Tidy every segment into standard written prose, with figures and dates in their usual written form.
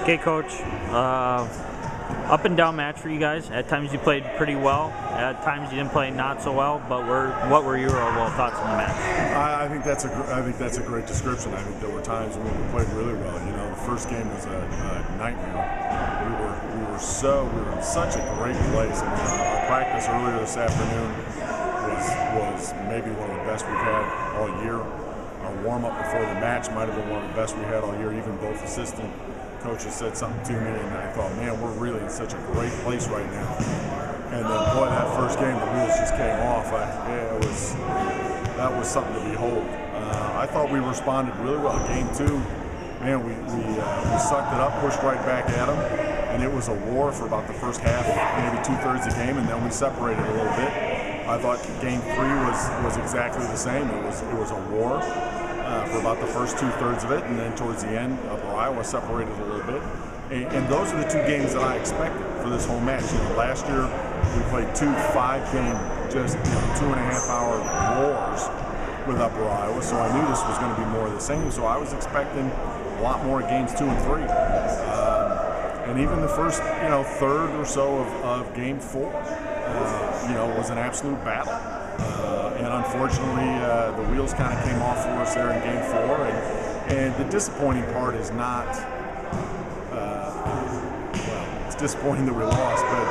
Okay, Coach. Up and down match for you guys. At times you played pretty well. At times you didn't play not so well. But what were your overall thoughts on the match? I think that's a great description. I think there were times when we played really well. You know, the first game was a nightmare. We were in such a great place. I mean, our practice earlier this afternoon was maybe one of the best we've had all year. Our warm-up before the match might have been one of the best we had all year. Even both assistant coaches said something to me, and I thought, man, we're really in such a great place right now. And then, boy, that first game, the wheels just came off. That was something to behold. I thought we responded really well. Game two, man, we sucked it up, pushed right back at them, and it was a war for about the first half, maybe 2/3 of the game, and then we separated a little bit. I thought game three was exactly the same. It was a war for about the first 2/3 of it, and then towards the end, Upper Iowa separated a little bit. And those are the two games that I expected for this whole match. You know, last year we played two 5-game, just 2.5-hour wars with Upper Iowa, so I knew this was going to be more of the same. So I was expecting a lot more games 2 and 3. And even the first, third or so of game 4, was an absolute battle. And unfortunately, the wheels kind of came off for us there in game 4. And the disappointing part is not, it's disappointing that we lost, but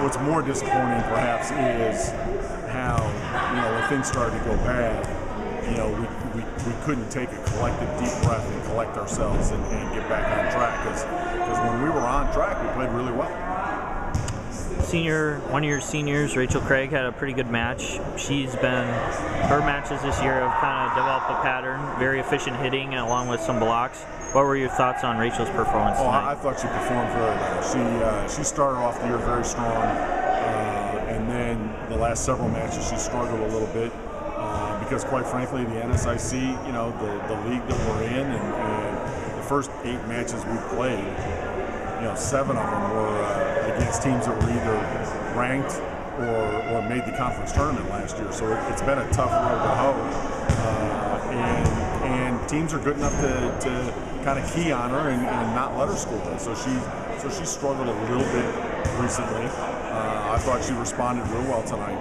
what's more disappointing perhaps is how, when things started to go bad, we couldn't take a collective deep breath and collect ourselves and get back on track. Because when we were on track, we played really well. One of your seniors, Rachel Craig, had a pretty good match. Her matches this year have kind of developed a pattern, very efficient hitting along with some blocks. What were your thoughts on Rachel's performance tonight? I thought she performed very well. She started off the year very strong, and then the last several matches she struggled a little bit because, quite frankly, the NSIC, the league that we're in, and the first 8 matches we played, 7 of them were against teams that were either ranked or made the conference tournament last year. So it's been a tough road to hoe. And teams are good enough to kind of key on her and not let her score. So she struggled a little bit recently. I thought she responded real well tonight.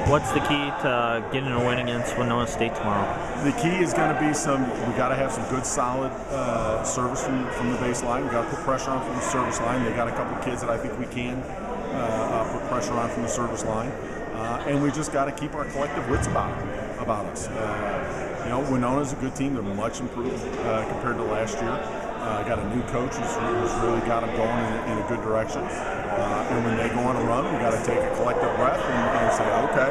What's the key to getting a win against Winona State tomorrow? The key is going to be we got to have some good, solid service from the baseline. We got to put pressure on from the service line. They got a couple kids that I think we can put pressure on from the service line. And we just got to keep our collective wits about us. Winona's a good team. They're much improved compared to last year. Got a new coach who's really got them going in a good direction. And when they go on a run, we got to take a collective breath and say, okay,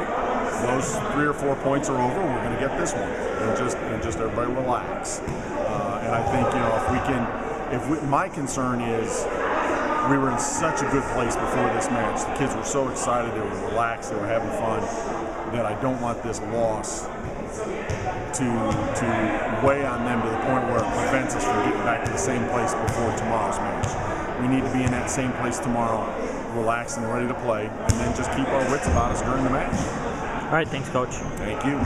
those 3 or 4 points are over. We're going to get this one, and just everybody relax. And I think my concern is we were in such a good place before this match. The kids were so excited, they were relaxed, they were having fun, that I don't want this loss to weigh on them to the point where it prevents us from getting back to the same place before tomorrow's match. We need to be in that same place tomorrow, relaxed and ready to play, and then just keep our wits about us during the match. All right, thanks, Coach. Thank you.